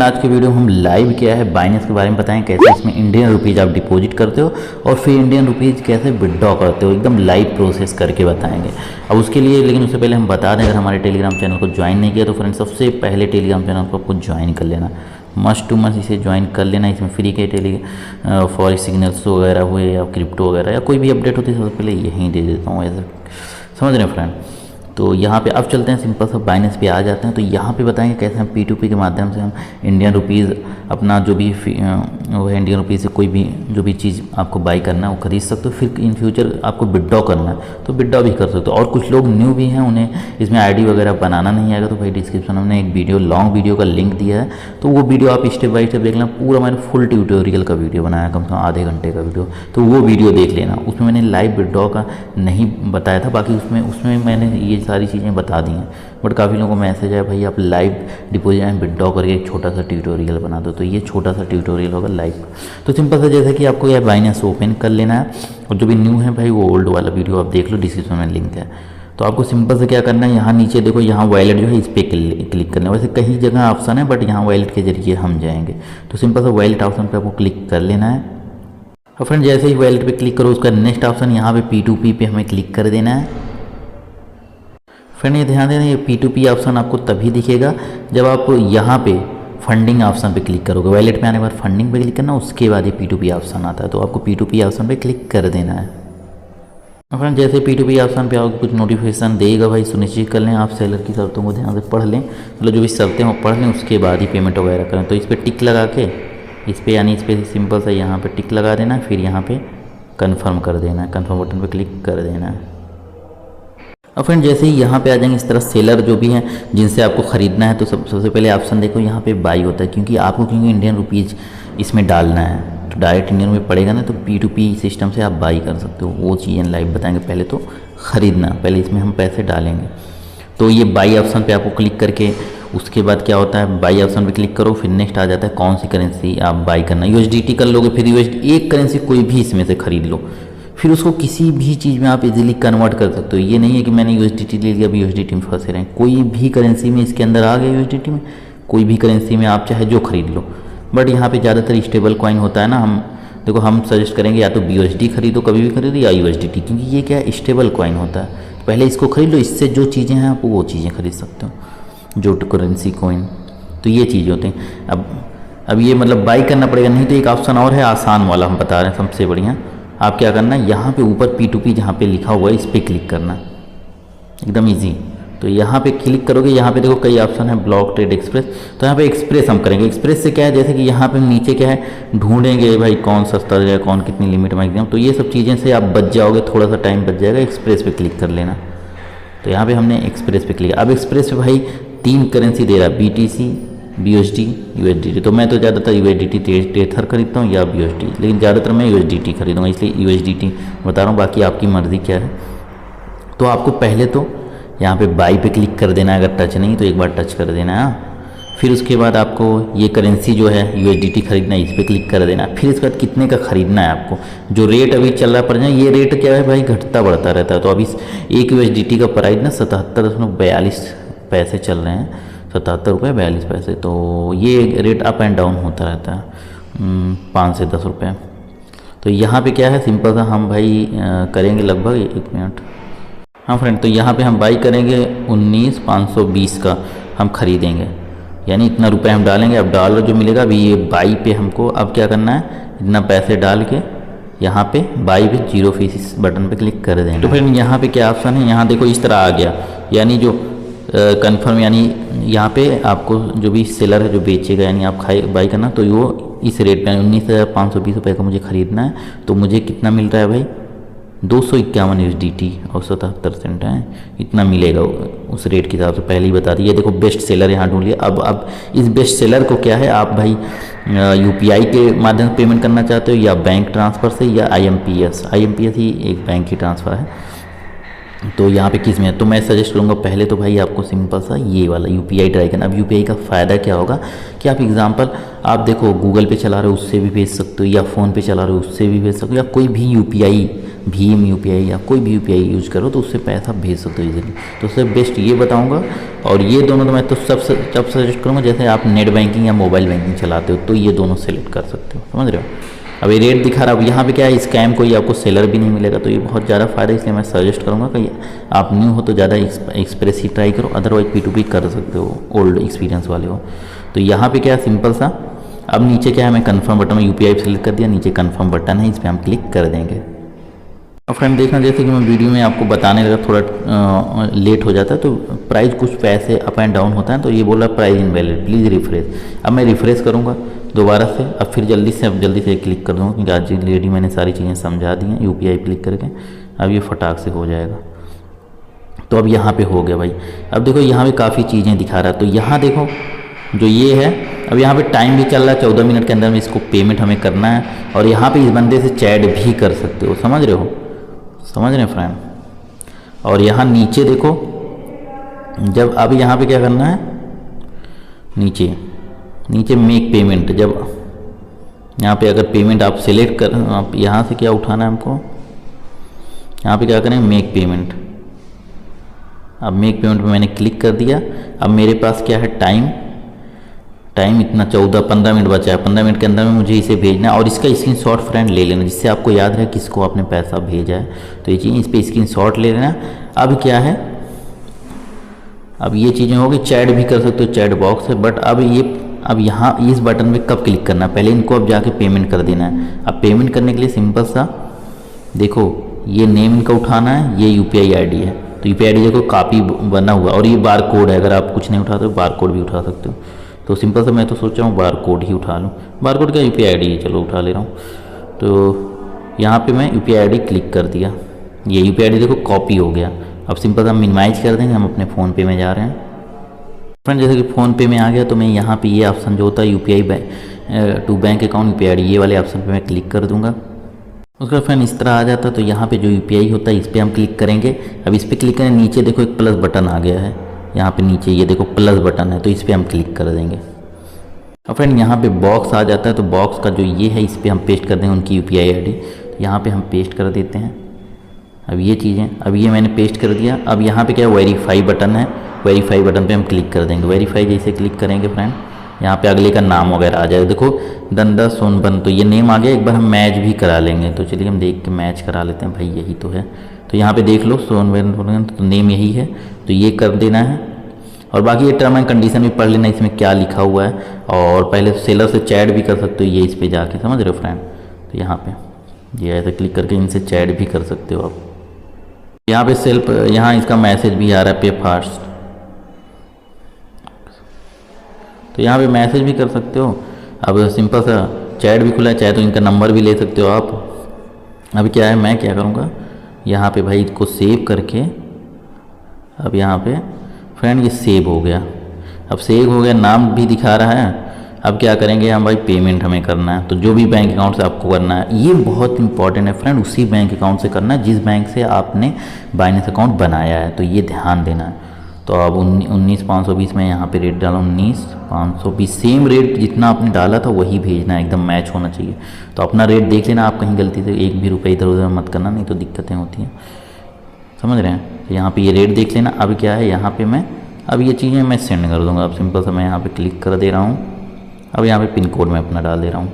Friend आज के video में हम लाइव किया है बाइनेंस के बारे में बताएं कैसे इसमें इंडियन रुपीज़ आप डिपॉजिट करते हो और फिर इंडियन रुपीज़ कैसे विड्रॉ करते हो, एकदम लाइव प्रोसेस करके बताएंगे। अब उसके लिए लेकिन उससे पहले हम बता दें, अगर हमारे टेलीग्राम चैनल को ज्वाइन नहीं किया तो फ्रेंड सबसे पहले टेलीग्राम चैनल को आपको ज्वाइन कर लेना, मस्ट टू मस्ट इसे ज्वाइन कर लेना। इसमें फ्री के फॉर सिग्नल्स वगैरह हुए या क्रिप्टो वगैरह या कोई भी अपडेट होती है सबसे पहले यहीं दे देता हूँ, ऐसे समझ रहे हैं फ्रेंड। तो यहाँ पे अब चलते हैं, सिंपल सा बाइनेंस पे आ जाते हैं। तो यहाँ पे बताएंगे कैसे हम P2P के माध्यम से हम इंडियन रुपीज़ अपना जो भी वो है इंडियन रुपीज़ से कोई भी जो भी चीज़ आपको बाई करना है वो खरीद सकते हो। फिर इन फ्यूचर आपको विड्रॉ करना है तो विड्रॉ भी कर सकते हो। और कुछ लोग न्यू भी हैं, उन्हें इसमें आईडी वगैरह बनाना नहीं आएगा तो भाई डिस्क्रिप्शन में हमने एक वीडियो लॉन्ग वीडियो का लिंक दिया है, तो वो वीडियो आप स्टेप बाय स्टेप देख लेना। पूरा मैंने फुल ट्यूटोरियल का वीडियो बनाया, कम से कम आधे घंटे का वीडियो, तो वो वीडियो देख लेना। उसमें मैंने लाइव विड्रॉ का नहीं बताया था, बाकी उसमें मैंने ये सारी चीज़ें बता दी हैं। बट काफ़ी लोगों को मैसेज आया भाई आप लाइव डिपॉजिट एंड विड्रॉ करके एक छोटा सा ट्यूटोरियल बना दो, तो ये छोटा सा ट्यूटोरियल होगा लाइव। तो सिंपल सा जैसे कि आपको यह बाइनेंस ओपन कर लेना है, और जो भी न्यू है भाई वो ओल्ड वाला वीडियो आप देख लो, डिस्क्रिप्शन में लिंक है। तो आपको सिंपल से क्या करना है, यहाँ नीचे देखो, यहाँ वॉलेट जो है इस पर क्लिक करना है। वैसे कई जगह ऑप्शन है बट यहाँ वॉलेट के जरिए हम जाएंगे, तो सिंपल सा वॉलेट ऑप्शन पर आपको क्लिक कर लेना है। और फ्रेंड जैसे ही वॉलेट पे क्लिक करो उसका नेक्स्ट ऑप्शन यहाँ पे P2P पे हमें क्लिक कर देना है। फ्रेंड ये ध्यान देना, ये P2P ऑप्शन आपको तभी दिखेगा जब आप यहाँ पे फंडिंग ऑप्शन पे क्लिक करोगे। वॉलेट में आने के बाद फंडिंग पे क्लिक करना, उसके बाद ये P2P ऑप्शन आता है, तो आपको P2P ऑप्शन पे क्लिक कर देना है। फ्रेंड जैसे P2P ऑप्शन पे आओगे कुछ नोटिफिकेशन देगा भाई, सुनिश्चित कर लें आप सेलर की शर्तों को ध्यान से पढ़ लें, मतलब जो भी शर्तें वो पढ़ लें, उसके बाद ही पेमेंट वगैरह करें। तो इस पर टिक लगा के इस पर यानी इस पर सिंपल सा यहाँ पे टिक लगा देना है, फिर यहाँ पे कंफर्म कर देना है, कंफर्म बटन पे क्लिक कर देना है। और फ्रेंड जैसे ही यहाँ पे आ जाएंगे इस तरह सेलर जो भी हैं जिनसे आपको ख़रीदना है, तो सबसे पहले ऑप्शन देखो यहाँ पे बाई होता है, क्योंकि इंडियन रुपीज़ इसमें डालना है तो डायरेक्ट इंडियन में पड़ेगा ना, तो P2P सिस्टम से आप बाई कर सकते हो। वो चीज़ें लाइव बताएंगे, पहले तो ख़रीदना, पहले इसमें हम पैसे डालेंगे। तो ये बाई ऑप्शन पे आपको क्लिक करके उसके बाद क्या होता है, बाई ऑप्शन पे क्लिक करो, फिर नेक्स्ट आ जाता है कौन सी करेंसी आप बाई करना। USDT कर लोगे, फिर एक करेंसी कोई भी इसमें से ख़रीद लो, फिर उसको किसी भी चीज़ में आप इजीली कन्वर्ट कर सकते हो। ये नहीं है कि मैंने USDT ले लिया अभी USDT में फंसे रहें, कोई भी करेंसी में इसके अंदर आ गया USDT में, कोई भी करेंसी में आप चाहे जो खरीद लो। बट यहाँ पे ज़्यादातर स्टेबल कॉइन होता है ना, हम सजेस्ट करेंगे या तो BUSD खरीदो, कभी भी खरीदो, या USDT, क्योंकि ये क्या है स्टेबल कॉइन होता है। तो पहले इसको खरीद लो, इससे जो चीज़ें हैं आप वो चीज़ें खरीद सकते हो, जो करेंसी कॉइन। तो ये चीज़ होते हैं। अब ये मतलब बाई करना पड़ेगा, नहीं तो एक ऑप्शन और है आसान वाला, हम बता रहे हैं सबसे बढ़िया। आप क्या करना है, यहाँ पे ऊपर P2P जहाँ पे लिखा हुआ है इस पर क्लिक करना, एकदम इजी। तो यहाँ पे क्लिक करोगे, यहाँ पे देखो कई ऑप्शन है, ब्लॉक ट्रेड एक्सप्रेस, तो यहाँ पे एक्सप्रेस हम करेंगे। एक्सप्रेस से क्या है, जैसे कि यहाँ पे नीचे क्या है, ढूंढेंगे भाई कौन सस्ता है, कौन कितनी लिमिट मैक्सिमम, तो ये सब चीज़ें से आप बच जाओगे, थोड़ा सा टाइम बच जाएगा। एक्सप्रेस पे क्लिक कर लेना, तो यहाँ पे हमने एक्सप्रेस पे क्लिक। अब एक्सप्रेस पे भाई 3 करेंसी दे रहा है, BTC, BUSD, USDT। तो मैं तो ज़्यादातर USDT टेथर खरीदता हूँ या BUSD, लेकिन ज़्यादातर मैं USDT खरीदूँगा, इसलिए USDT बता रहा हूँ, बाकी आपकी मर्ज़ी क्या है। तो आपको पहले तो यहाँ पे बाई पे क्लिक कर देना है, अगर टच नहीं तो एक बार टच कर देना है। फिर उसके बाद आपको ये करेंसी जो है USDT खरीदना है, इस पर क्लिक कर देना। फिर इसके बाद कितने का ख़रीदना है आपको, जो रेट अभी चल रहा है पर जाए, ये रेट क्या है भाई घटता बढ़ता रहता है। तो अभी एक USDT का प्राइस ना 77.42 पैसे चल रहे हैं, 77 रुपये 42 पैसे। तो ये रेट अप एंड डाउन होता रहता है, 5 से 10 रुपये। तो यहाँ पे क्या है, सिंपल सा हम भाई करेंगे लगभग 1 मिनट। हाँ फ्रेंड, तो यहाँ पे हम बाई करेंगे 19,520 का हम खरीदेंगे, यानी इतना रुपए हम डालेंगे। अब डॉलर जो मिलेगा अभी ये बाई पे हमको अब क्या करना है, इतना पैसे डाल के यहाँ पे बाई पे 0 फीस बटन पे क्लिक कर देंगे। तो फ्रेंड यहाँ पे क्या ऑप्शन है, यहाँ देखो इस तरह आ गया, यानी जो कंफर्म, यानी यहाँ पे आपको जो भी सेलर है जो बेचेगा, यानी आप बाई करना, तो वो इस रेट पे 19,520 रुपये का मुझे ख़रीदना है। तो मुझे कितना मिल रहा है भाई, 251 USDT और 77 सेंट है, इतना मिलेगा उस रेट के हिसाब से, पहले ही बता दी। ये देखो बेस्ट सेलर यहाँ ढूंढ लिया। अब इस बेस्ट सेलर को क्या है, आप भाई UPI के माध्यम से पेमेंट करना चाहते हो या बैंक ट्रांसफ़र से या IMPS ही एक बैंक की ट्रांसफ़र है। तो यहाँ पे किस में, तो मैं सजेस्ट करूँगा पहले तो भाई आपको सिंपल सा ये वाला UPI ट्राई करना। अब UPI का फ़ायदा क्या होगा कि आप एग्जांपल आप देखो गूगल पे चला रहे हो उससे भी भेज सकते हो, या फ़ोन पे चला रहे हो उससे भी भेज सकते हो, या कोई भी UPI भीम यूपीआई या कोई भी यूपीआई यूज़ करो तो उससे पैसा भेज सकते हो इजीली। तो उससे बेस्ट ये बताऊँगा, और ये दोनों तो मैं तो सब सजेस्ट करूँगा। जैसे आप नेट बैंकिंग या मोबाइल बैंकिंग चलाते हो तो ये दोनों सेलेक्ट कर सकते हो, समझ रहे हो। अब ये रेट दिखा रहा है, अब यहाँ पे क्या है, स्कैम कोई आपको सेलर भी नहीं मिलेगा, तो ये बहुत ज़्यादा फ़ायदा है। इसलिए मैं सजेस्ट करूँगा कि आप न्यू हो तो ज़्यादा एक्सप्रेस ही ट्राई करो, अदरवाइज P2P कर सकते हो, ओल्ड एक्सपीरियंस वाले हो। तो यहाँ पे क्या है, सिंपल सा, अब नीचे क्या है, मैं कन्फर्म बटन में यूपीआई सेलेक्ट कर दिया, नीचे कन्फर्म बटन है, इस पर हम क्लिक कर देंगे। अब फ्रेंड देखना, जैसे कि मैं वीडियो में आपको बताने लगा थोड़ा लेट हो जाता है, तो प्राइस कुछ पैसे अप एंड डाउन होता है, तो ये बोल रहा है प्राइस इनवैलिड, प्लीज़ रिफ्रेश। अब मैं रिफ्रेश करूँगा दोबारा से, अब फिर जल्दी से क्लिक कर दूँगा, क्योंकि आज ऑलरेडी मैंने सारी चीज़ें समझा दी हैं यूपीआई क्लिक करके। अब ये फटाक से हो जाएगा। तो अब यहाँ पे हो गया भाई। अब देखो यहाँ पे काफ़ी चीज़ें दिखा रहा है, तो यहाँ देखो जो ये है, अब यहाँ पे टाइम भी चल रहा है, 14 मिनट के अंदर में इसको पेमेंट हमें करना है। और यहाँ पे इस बंदे से चैट भी कर सकते हो, समझ रहे हो, समझ रहे हैं फ्रेंड। और यहाँ नीचे देखो, जब अब यहाँ पे क्या करना है, नीचे मेक पेमेंट, जब यहाँ पे अगर पेमेंट आप सिलेक्ट कर, आप यहाँ से क्या उठाना है हमको, यहाँ पे क्या करें, मेक पेमेंट। अब मेक पेमेंट पे मैंने क्लिक कर दिया। अब मेरे पास क्या है, टाइम इतना 15 मिनट बचा है, 15 मिनट के अंदर में मुझे इसे भेजना है। और इसका स्क्रीनशॉट फ्रेंड ले लेना, जिससे आपको याद रहे किसको आपने पैसा भेजा है। तो ये चीज़, इस पर स्क्रीनशॉट ले लेना। अब क्या है, अब ये चीज़ें होगी, चैट भी कर सकते हो, चैट बॉक्स है। बट अब यहाँ इस बटन पे कब क्लिक करना है, पहले इनको अब जाके पेमेंट कर देना है। अब पेमेंट करने के लिए सिंपल सा देखो, ये नेम इनका उठाना है, ये यूपीआई आईडी है, तो यूपीआई आईडी देखो कॉपी बना हुआ, और ये बार कोड है, अगर आप कुछ नहीं उठाते हो बार कोड भी उठा सकते हो। तो सिंपल सा मैं तो सोच रहा हूँ बार कोड ही उठा लूँ, बार कोड क्या, यूपीआई आईडी चलो उठा ले रहा हूँ। तो यहाँ पे मैं यूपीआई आईडी क्लिक कर दिया, ये यूपीआई आईडी देखो कॉपी हो गया। अब सिंपल सा मिनिमाइज कर देंगे, हम अपने फ़ोनपे में जा रहे हैं। फ्रेंड जैसे कि फ़ोनपे में आ गया, तो मैं यहाँ पे ये ऑप्शन जो होता है UPI to bank account UPI ID, ये वाले ऑप्शन पे मैं क्लिक कर दूँगा। उसका फ्रेंड इस तरह आ जाता है। तो यहाँ पे जो यूपीआई होता है इस पर हम क्लिक करेंगे। अब इस पर क्लिक करें, नीचे देखो एक प्लस बटन आ गया है, यहाँ पे नीचे ये देखो प्लस बटन है, तो इस पर हम क्लिक कर देंगे। अब फ्रेंड यहाँ पे बॉक्स आ जाता है, तो बॉक्स का जो ये है इस पर हम पेस्ट कर देंगे उनकी यूपीआई आईडी। तो यहाँ पे हम पेस्ट कर देते हैं। अब ये चीज़ें, अब ये मैंने पेस्ट कर दिया। अब यहाँ पे क्या वेरीफाई बटन है, वेरीफाई बटन पे हम क्लिक कर देंगे। वेरीफाई जैसे क्लिक करेंगे फ्रेंड, यहाँ पे अगले का नाम वगैरह आ जाएगा। देखो दंदा सोनबन, तो ये नेम आ गया। एक बार हम मैच भी करा लेंगे, तो चलिए हम देख के मैच करा लेते हैं, भाई यही तो है। तो यहाँ पे देख लो सोनबन, तो नेम यही है, तो ये कर देना है। और बाकी ये टर्म एंड कंडीशन भी पढ़ लेना, इसमें क्या लिखा हुआ है। और पहले सेलर से चैट भी कर सकते हो, ये इस पर जाके, समझ रहे हो फ्रेंड। तो यहाँ पे ये ऐसे क्लिक करके इनसे चैट भी कर सकते हो आप। यहाँ पे सेल्फ, यहाँ इसका मैसेज भी आ रहा है, पे फास्ट, तो यहाँ पे मैसेज भी कर सकते हो। अब सिंपल सा चैट भी खुला है, चाहे तो इनका नंबर भी ले सकते हो आप। अब क्या है, मैं क्या करूँगा, यहाँ पे भाई इसको सेव करके, अब यहाँ पे फ्रेंड ये सेव हो गया। अब सेव हो गया, नाम भी दिखा रहा है। अब क्या करेंगे हम भाई, पेमेंट हमें करना है, तो जो भी बैंक अकाउंट से आपको करना है, ये बहुत इंपॉर्टेंट है फ्रेंड, उसी बैंक अकाउंट से करना है जिस बैंक से आपने बाइनेंस अकाउंट बनाया है, तो ये ध्यान देना है। तो अब 19,520 में यहाँ पे रेट डाला, 19,520 सेम रेट जितना आपने डाला था वही भेजना है, एकदम मैच होना चाहिए। तो अपना रेट देख लेना, आप कहीं गलती से एक भी रुपये इधर उधर मत करना, नहीं तो दिक्कतें होती हैं, समझ रहे हैं। तो यहाँ पे ये रेट देख लेना। अब क्या है, यहाँ पे मैं अब ये चीज़ें मैं सेंड कर दूँगा। अब सिंपल सा मैं यहाँ पे क्लिक कर दे रहा हूँ। अब यहाँ पे पिन कोड मैं अपना डाल दे रहा हूँ।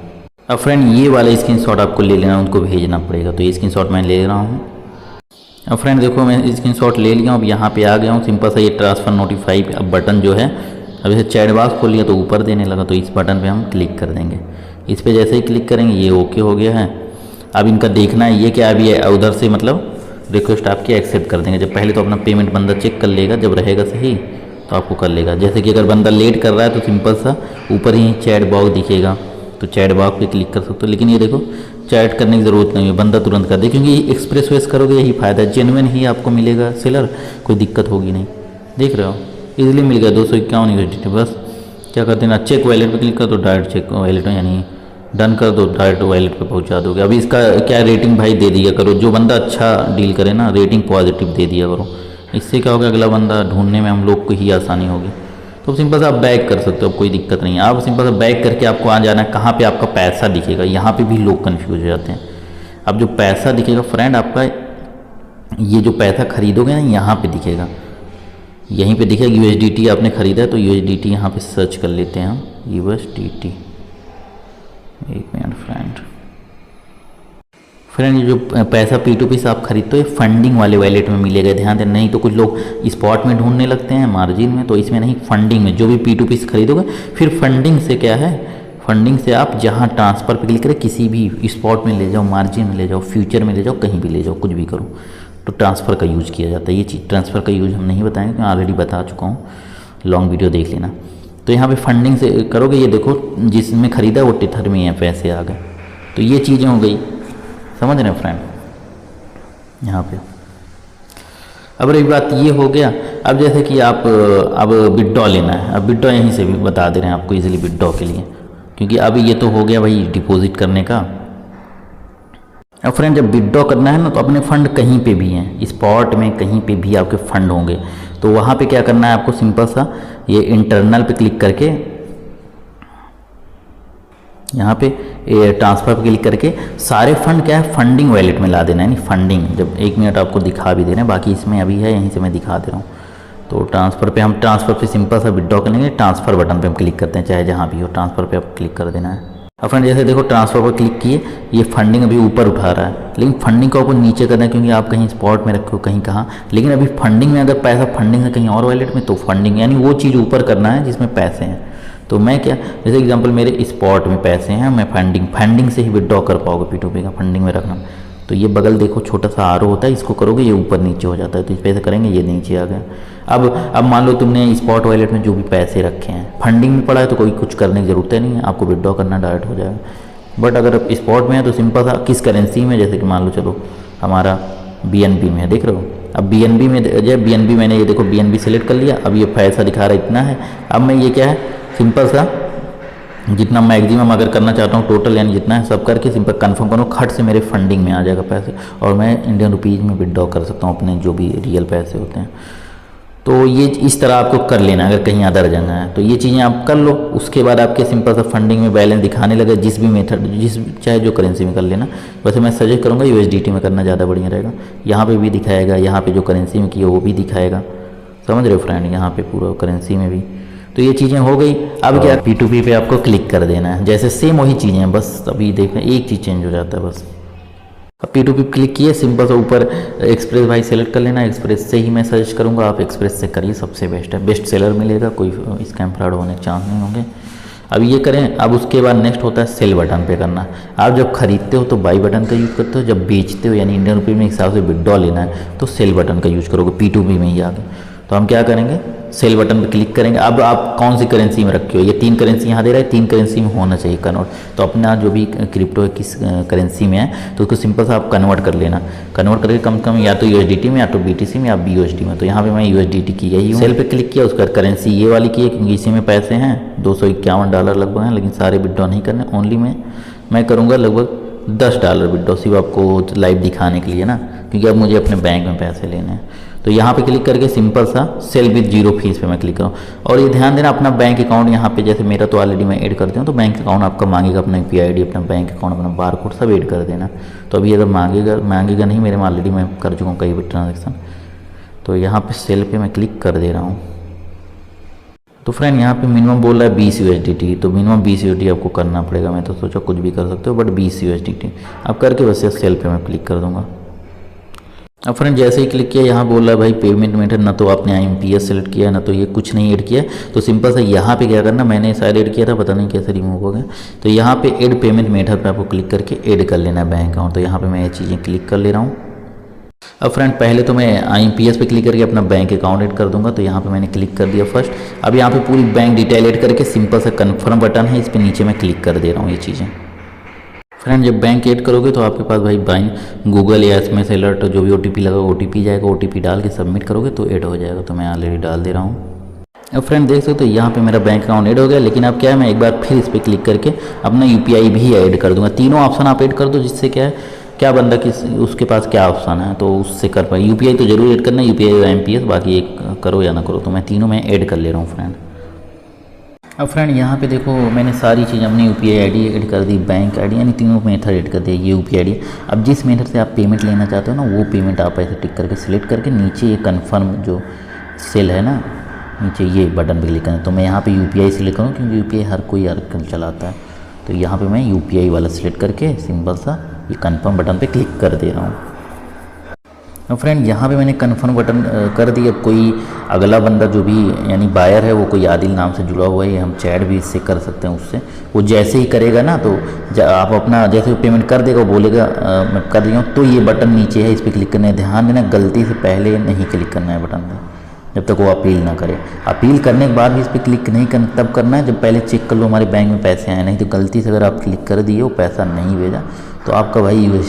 अब फ्रेंड ये वाला स्क्रीनशॉट आपको ले लेना, उनको भेजना पड़ेगा, तो ये स्क्रीनशॉट मैं ले रहा हूँ। अब फ्रेंड देखो मैं स्क्रीनशॉट ले लिया हूँ। अब यहाँ पे आ गया हूँ, सिंपल सा ये ट्रांसफ़र नोटिफाई अब बटन जो है, अब जैसे चैट बॉक्स खोल लिया तो ऊपर देने लगा, तो इस बटन पे हम क्लिक कर देंगे। इस पे जैसे ही क्लिक करेंगे ये ओके हो गया है। अब इनका देखना है ये क्या, अभी उधर से मतलब रिक्वेस्ट आपकी एक्सेप्ट कर देंगे। जब पहले तो अपना पेमेंट बंदा चेक कर लेगा, जब रहेगा सही तो आपको कर लेगा। जैसे कि अगर बंदा लेट कर रहा है तो सिंपल सा ऊपर ही चैट बॉक्स दिखेगा, तो चैट बॉक्स पे क्लिक कर सकते हो। लेकिन ये देखो चैट करने की ज़रूरत नहीं है, बंदा तुरंत कर दे, क्योंकि एक्सप्रेस वेस करोगे यही फ़ायदा है, जेन्युइन ही आपको मिलेगा सेलर, कोई दिक्कत होगी नहीं। देख रहे हो इजीली मिल गया 251 यूएसडी। बस क्या करते हैं ना, चेक वॉलेट पे क्लिक कर दो, डायरेक्ट चेक वॉलेट यानी डन कर दो, डायरेक्ट वॉलेट पे पहुंचा दोगे। अभी इसका क्या रेटिंग भाई दे दिया करो, जो बंदा अच्छा डील करे ना रेटिंग पॉजिटिव दे दिया करो, इससे क्या होगा अगला बंदा ढूंढने में हम लोग को ही आसानी होगी। तो सिंपल सा आप बैक कर सकते हो, कोई दिक्कत नहीं है। आप सिंपल सा बैक करके आपको आ जाना है, कहाँ पे आपका पैसा दिखेगा, यहाँ पे भी लोग कन्फ्यूज हो जाते हैं। अब जो पैसा दिखेगा फ्रेंड आपका, ये जो पैसा खरीदोगे ना यहाँ पे दिखेगा, यहीं पे दिखेगा USDT आपने ख़रीदा है तो USDT यहाँ पे सर्च कर लेते हैं हम, USDT। एक मिनट फ्रेंड ये जो पैसा P2P से आप खरीदते हो ये फंडिंग वाले वैलेट में मिलेगा, ध्यान देना। नहीं तो कुछ लोग स्पॉट में ढूंढने लगते हैं मार्जिन में, तो इसमें नहीं, फंडिंग में जो भी P2P से खरीदोगे। फिर फंडिंग से क्या है, फंडिंग से आप जहाँ ट्रांसफ़र पे क्लिक करें, किसी भी स्पॉट में ले जाओ, मार्जिन में ले जाओ, फ्यूचर में ले जाओ, कहीं भी ले जाओ, कुछ भी करो, तो ट्रांसफ़र का यूज़ किया जाता है। ये चीज़ ट्रांसफ़र का यूज़ हम नहीं बताएंगे, मैं ऑलरेडी बता चुका हूँ, लॉन्ग वीडियो देख लेना। तो यहाँ पे फंडिंग से करोगे, ये देखो जिसमें ख़रीदा वो टिथर में है, पैसे आ गए। तो ये चीज़ें हो गई, समझ रहे हैं फ्रेंड यहाँ पे। अब रही बात ये हो गया। अब जैसे कि आप अब विड्रॉ लेना है, अब विड्रॉ यहीं से भी बता दे रहे हैं आपको इजीली विड्रॉ के लिए, क्योंकि अब ये तो हो गया भाई डिपॉजिट करने का। अब फ्रेंड जब विड्रॉ करना है ना, तो अपने फ़ंड कहीं पे भी हैं, स्पॉट में कहीं पे भी आपके फ़ंड होंगे, तो वहाँ पे क्या करना है आपको, सिंपल सा ये इंटरनल पे क्लिक करके, यहाँ पे ट्रांसफ़र पे क्लिक करके सारे फंड क्या है फंडिंग वैलेट में ला देना है। नहीं फंडिंग, जब 1 मिनट आपको दिखा भी दे रहे हैं, बाकी इसमें अभी है, यहीं से मैं दिखा दे रहा हूँ। तो ट्रांसफ़र पे हम ट्रांसफ़र पे सिंपल सा विड्रॉ कर लेंगे, ट्रांसफ़र बटन पे हम क्लिक करते हैं, चाहे जहाँ भी हो ट्रांसफ़र पे आप क्लिक कर देना है। अब फ्रेंड जैसे देखो ट्रांसफ़र पर क्लिक किए, ये फंडिंग अभी ऊपर उठा रहा है, लेकिन फंडिंग को आपको नीचे करना है, क्योंकि आप कहीं स्पॉट में रखे हो कहीं कहाँ, लेकिन अभी फंडिंग में अगर पैसा फंडिंग है कहीं और वैलेट में, तो फंडिंग यानी वो चीज़ ऊपर करना है जिसमें पैसे हैं। तो मैं क्या, जैसे एग्जांपल मेरे स्पॉट में पैसे हैं, मैं फंडिंग से ही विड्रॉ कर पाओगे P2P का, फंडिंग में रखना। तो ये बगल देखो छोटा सा आरो होता है, इसको करोगे ये ऊपर नीचे हो जाता है, तो इस पैसे करेंगे ये नीचे आ गया। अब मान लो तुमने स्पॉट वॉलेट में जो भी पैसे रखे हैं, फंडिंग में पड़ा है तो कोई कुछ करने की ज़रूरत नहीं है, आपको विड्रॉ करना डायरेक्ट हो जाएगा। बट अगर स्पॉट में है तो सिंपल सा किस करेंसी में, जैसे कि मान लो चलो हमारा BNB में है, देख रहे हो। अब BNB में जब BNB मैंने ये देखो BNB सेलेक्ट कर लिया, अब ये पैसा दिखा रहा है इतना है। अब मैं ये क्या है सिंपल सा जितना मैक्सिमम अगर करना चाहता हूँ टोटल, यानी जितना है सब करके सिंपल कंफर्म करूँ, खट से मेरे फंडिंग में आ जाएगा पैसे, और मैं इंडियन रुपीज़ में विड्रॉ कर सकता हूँ अपने जो भी रियल पैसे होते हैं। तो ये इस तरह आपको कर लेना, अगर कहीं अदर जाना है तो ये चीज़ें आप कर लो। उसके बाद आपके सिंपल सा फंडिंग में बैलेंस दिखाने लगे, जिस भी मेथड जिस चाहे जो करेंसी में कर लेना। वैसे मैं सजेस्ट करूँगा USDT में करना ज़्यादा बढ़िया रहेगा, यहाँ पे भी दिखाएगा, यहाँ पे जो करेंसी में किया वो भी दिखाएगा, समझ रहे हो फ्रेंड, यहाँ पे पूरा करेंसी में भी। तो ये चीज़ें हो गई। अब क्या P2P पे आपको क्लिक कर देना है, जैसे सेम वही चीज़ें हैं, बस अभी देखें एक चीज़ चेंज हो जाता है बस। अब P2P क्लिक किए, सिंपल सा ऊपर एक्सप्रेस भाई सेलेक्ट कर लेना, एक्सप्रेस से ही मैं सजेस्ट करूँगा, आप एक्सप्रेस से करिए, सबसे बेस्ट है, बेस्ट सेलर मिलेगा, कोई स्कैम फ्रॉड होने के चांस नहीं होंगे। अब ये करें। अब उसके बाद नेक्स्ट होता है सेल बटन पे करना। आप जब खरीदते हो तो बाई बटन का यूज़ करते हो, जब बेचते हो यानी इंडियन रुपये में एक हिसाब से विड्रॉ लेना है तो सेल बटन का यूज़ करोगे P2P में ही आगे। तो हम क्या करेंगे, सेल बटन पे क्लिक करेंगे। अब आप कौन सी करेंसी में रखे हो, ये 3 करेंसी यहाँ दे रहा है, 3 करेंसी में होना चाहिए कन्वर्ट। तो अपना जो भी क्रिप्टो है किस करेंसी में है तो उसको सिंपल सा आप कन्वर्ट कर लेना। कन्वर्ट करके कम से कम या तो USDT में या तो BTC में या BUSD में। तो यहाँ पे मैं USDT की यही हूँ। सेल पे क्लिक किया, उसका करेंसी ये वाली की है क्योंकि इसी में पैसे हैं, $251 लगभग हैं, लेकिन सारे विड्रॉ नहीं करने, ओनली मैं करूँगा लगभग $10 विड्रॉ, सिर्फ आपको लाइव दिखाने के लिए ना, क्योंकि अब मुझे अपने बैंक में पैसे लेने हैं। तो यहाँ पे क्लिक करके सिंपल सा सेल विद 0 फीस पे मैं क्लिक करूँ। और ये ध्यान देना अपना बैंक अकाउंट यहाँ पे, जैसे मेरा तो ऑलरेडी मैं ऐड करती हूँ, तो बैंक अकाउंट आपका मांगेगा, अपना UPI ID, अपना बैंक अकाउंट, अपना बारकोड सब ऐड कर देना। तो अभी अगर मांगेगा नहीं, मेरे में ऑलरेडी मैं कर चुका हूँ कई भी ट्रांजेक्शन। तो यहाँ पे सेल पे मैं क्लिक कर दे रहा हूँ। तो फ्रेंड यहाँ पे मिनिमम बोल रहा है 20 USDT, तो मिनिमम 20 USDT आपको करना पड़ेगा। मैं तो सोचा कुछ भी कर सकते हो, बट 20 USDT अब करके बस सेल पे मैं क्लिक कर दूँगा। अब फ्रेंड जैसे ही क्लिक किया, यहाँ बोल रहा है भाई पेमेंट मेथड, ना तो आपने IMPS सेलेक्ट किया, ना तो ये कुछ नहीं ऐड किया। तो सिंपल सा यहाँ पे क्या करना, मैंने शायद ऐड किया था, पता नहीं कैसे रिमूव हो गया। तो यहाँ पे ऐड पेमेंट मेथड पे आपको क्लिक करके ऐड कर लेना है बैंक अकाउंट। तो यहाँ पे मैं ये चीज़ें क्लिक कर ले रहा हूँ। अब फ्रेंड पहले तो मैं IMPS पे क्लिक करके अपना बैंक अकाउंट ऐड कर दूंगा। तो यहाँ पे मैंने क्लिक कर दिया फर्स्ट। अब यहाँ पे पूरी बैंक डिटेल ऐड करके सिंपल सा कन्फर्म बटन है, इस पर नीचे मैं क्लिक कर दे रहा हूँ ये चीज़ें। फ्रेंड जब बैंक ऐड करोगे तो आपके पास भाई गूगल या SMS अलर्ट जो भी OTP लगा OTP जाएगा, OTP डाल के सबमिट करोगे तो ऐड हो जाएगा। तो मैं ऑलरेडी डाल दे रहा हूँ। अब फ्रेंड देख सकते हो यहाँ पे मेरा बैंक अकाउंट ऐड हो गया। लेकिन अब क्या है, मैं एक बार फिर इस पर क्लिक करके अपना UPI भी ऐड कर दूंगा। तीनों ऑप्शन आप ऐड कर दो, जिससे क्या है, क्या बंदा किस उसके पास क्या ऑप्शन है तो उससे कर पाए। UPI तो जरूर ऐड करना, UPI और IMPS, बाकी एक करो या ना करो। तो मैं तीनों में ऐड कर ले रहा हूँ फ्रेंड। अब फ्रेंड यहाँ पे देखो मैंने सारी चीज़ अपनी यूपीआई आईडी ऐड कर दी, बैंक आईडी, यानी तीनों मेथड ऐड कर दिया। ये यूपीआई आईडी, अब जिस मेथड से आप पेमेंट लेना चाहते हो ना वो पेमेंट आप ऐसे टिक करके सिलेक्ट करके नीचे ये कन्फर्म जो सेल है ना नीचे ये बटन पे क्लिक करना। तो मैं यहाँ पे यूपीआई सिलेक्ट करूँ क्योंकि यूपीआई हर कोई आजकल चलाता है। तो यहाँ पे मैं यूपीआई वाला सिलेक्ट करके सिंपल सा ये कन्फर्म बटन पे क्लिक कर दे रहा हूँ। अब फ्रेंड यहाँ पे मैंने कन्फर्म बटन कर दिया। कोई अगला बंदा जो भी यानी बायर है वो कोई आदिल नाम से जुड़ा हुआ है, हम चैट भी इससे कर सकते हैं उससे। वो जैसे ही करेगा ना तो आप अपना जैसे पेमेंट कर देगा वो बोलेगा मैं कर दिया हूँ, तो ये बटन नीचे है इस पर क्लिक करना है। ध्यान देना गलती से पहले नहीं क्लिक करना है बटन पर जब तक वो अपील ना करे। अपील करने के बाद भी इस पर क्लिक नहीं करना, तब करना है जब पहले चेक कर लो हमारे बैंक में पैसे आए। नहीं तो गलती से अगर आप क्लिक कर दिए वो पैसा नहीं भेजा तो आपका भाई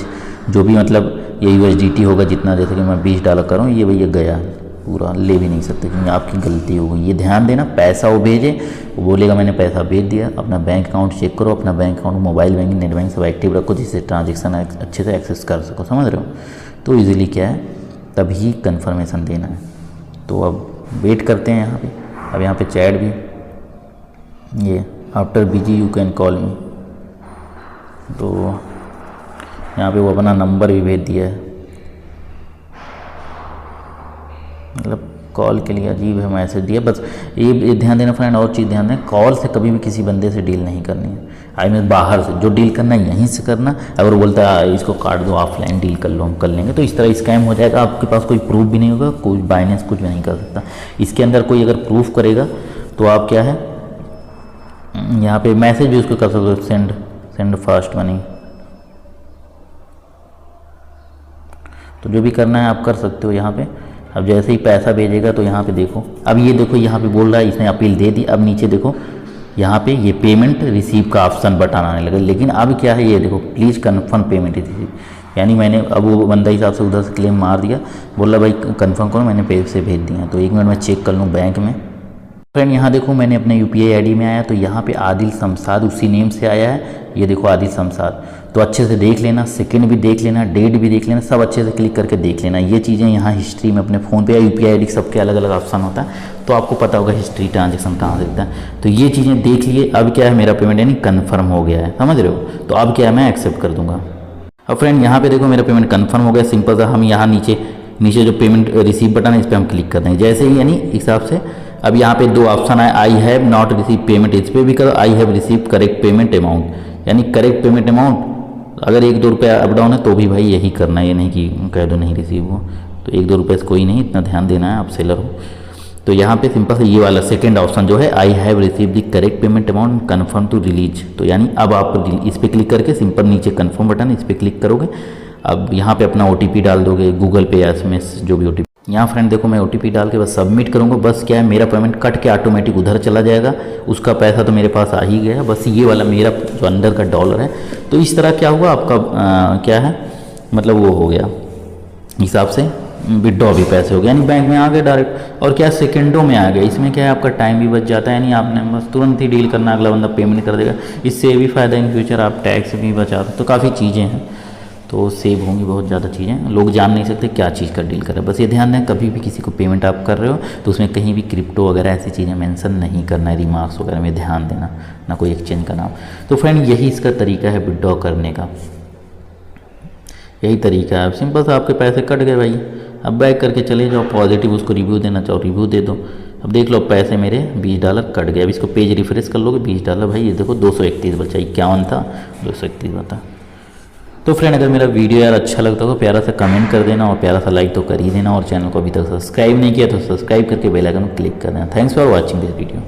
जो भी मतलब ये USDT होगा जितना, जैसे कि मैं $20 करूँ ये भैया गया पूरा, ले भी नहीं सकते क्योंकि आपकी गलती हो गई। ये ध्यान देना, पैसा वो भेजे वो बोलेगा मैंने पैसा भेज दिया। अपना बैंक अकाउंट चेक करो, अपना bank account mobile banking net banking सब एक्टिव रखो जिससे ट्रांजेक्शन अच्छे से एक्सेस कर सको, समझ रहे हो। तो ईजिली क्या है तभी कन्फर्मेशन देना है। तो अब वेट करते हैं यहाँ पे। अब यहाँ पे चैट भी ये after busy you can call मी, तो यहाँ पे वो अपना नंबर भी भेज दिया है। मतलब कॉल के लिए अजीब है मैसेज दिया। बस ये ध्यान देना फ्रेंड, और चीज़ ध्यान देना, कॉल से कभी भी किसी बंदे से डील नहीं करनी है। आई मीन बाहर से जो डील करना है यहीं से करना। अगर वो बोलता है इसको काट दो ऑफलाइन डील कर लो हम कर लेंगे, तो इस तरह स्कैम हो जाएगा। आपके पास कोई प्रूफ भी नहीं होगा, कोई बाइनेंस कुछ भी नहीं कर सकता। इसके अंदर कोई अगर प्रूफ करेगा तो आप क्या है यहाँ पे मैसेज भी उसको कर सकते हो, सेंड फास्ट मनी। तो जो भी करना है आप कर सकते हो यहाँ पे। अब जैसे ही पैसा भेजेगा तो यहाँ पे देखो, अब ये देखो यहाँ पे बोल रहा है इसने अपील दे दी। अब नीचे देखो यहाँ पे ये पेमेंट रिसीव का ऑप्शन बटन आने लगा। लेकिन अब क्या है ये देखो प्लीज़ कन्फर्म पेमेंट रिसीव, यानी मैंने अब वो बंदा हिसाब से उधर से क्लेम मार दिया, बोल रहा भाई कन्फर्म करो मैंने पैसे भेज दिए हैं। तो 1 मिनट में चेक कर लूँ बैंक में। फ्रेंड यहाँ देखो मैंने अपने यूपीआई आईडी में आया तो यहाँ पे आदिल शमशाद उसी नेम से आया है। ये देखो आदिल शमशाद, तो अच्छे से देख लेना, सेकंड भी देख लेना, डेट भी देख लेना, सब अच्छे से क्लिक करके देख लेना। ये चीज़ें यहाँ हिस्ट्री में अपने फ़ोन पे या यूपीआई आईडी सबके अलग अलग ऑप्शन होता है, तो आपको पता होगा हिस्ट्री ट्रांजेक्शन कहाँ से दिखता है। तो ये चीज़ें देख लिए। अब क्या है मेरा पेमेंट यानी कन्फर्म हो गया है, समझ रहे हो। तो अब क्या है मैं एक्सेप्ट कर दूँगा। अब फ्रेंड यहाँ पे देखो मेरा पेमेंट कन्फर्म हो गया। सिंपल सा हम यहाँ नीचे जो पेमेंट रिसीव बटन है इस पर हम क्लिक कर देंगे जैसे ही, यानी हिसाब से। अब यहाँ पे 2 ऑप्शन है, I have not receive payment, इस पर भी करो आई have receive correct payment amount, यानी करेक्ट पेमेंट अमाउंट। अगर 1-2 रुपये अप डाउन है तो भी भाई यही करना है, ये नहीं कि कह दो नहीं रिसीव हो। तो 1-2 रुपये से कोई नहीं, इतना ध्यान देना है, आप सेलर हो। तो यहाँ पे सिंपल से ये वाला सेकंड ऑप्शन जो है I have receive the correct payment amount confirm to release, तो यानी अब आप इस पर क्लिक करके सिंपल नीचे कन्फर्म बटन इस पर क्लिक करोगे। अब यहाँ पे अपना OTP डाल दोगे, गूगल पे या SMS जो भी OTP। यहाँ फ्रेंड देखो मैं OTP डाल के बस सबमिट करूँगा। बस क्या है मेरा पेमेंट कट के ऑटोमेटिक उधर चला जाएगा, उसका पैसा तो मेरे पास आ ही गया। बस ये वाला मेरा जो अंदर का डॉलर है, तो इस तरह क्या हुआ आपका क्या है मतलब वो हो गया हिसाब से विड्रॉ भी पैसे हो गए, यानी बैंक में आ गए डायरेक्ट। और क्या सेकंडों में आ गया। इसमें क्या है आपका टाइम भी बच जाता है, यानी आपने बस तुरंत ही डील करना, अगला बंदा पेमेंट कर देगा। इससे भी फ़ायदा इन फ्यूचर आप टैक्स भी बचा दो, तो काफ़ी चीज़ें हैं, तो सेव होंगी बहुत ज़्यादा चीज़ें। लोग जान नहीं सकते क्या चीज़ का डील कर रहे हैं। बस ये ध्यान दें कभी भी किसी को पेमेंट आप कर रहे हो तो उसमें कहीं भी क्रिप्टो वगैरह ऐसी चीज़ें मेंशन नहीं करना है, रिमार्क्स वगैरह में ध्यान देना, ना कोई एक्सचेंज का नाम। तो फ्रेंड यही इसका तरीका है विड्रॉ करने का, यही तरीका है। सिंपल सा आपके पैसे कट गए भाई, अब बैक करके चले जाओ, पॉजिटिव उसको रिव्यू देना चाहो रिव्यू दे दो। अब देख लो पैसे मेरे $20 कट गए। अब इसको पेज रिफ्रेश कर लोगे, $20 भाई ये देखो 231 बचा, 51 था 231 बता। तो फ्रेंड अगर मेरा वीडियो यार अच्छा लगता हो तो प्यारा सा कमेंट कर देना और प्यारा सा लाइक तो कर ही देना, और चैनल को अभी तक सब्सक्राइब नहीं किया तो सब्सक्राइब करके बेल आइकन क्लिक कर देना। Thanks for watching this video.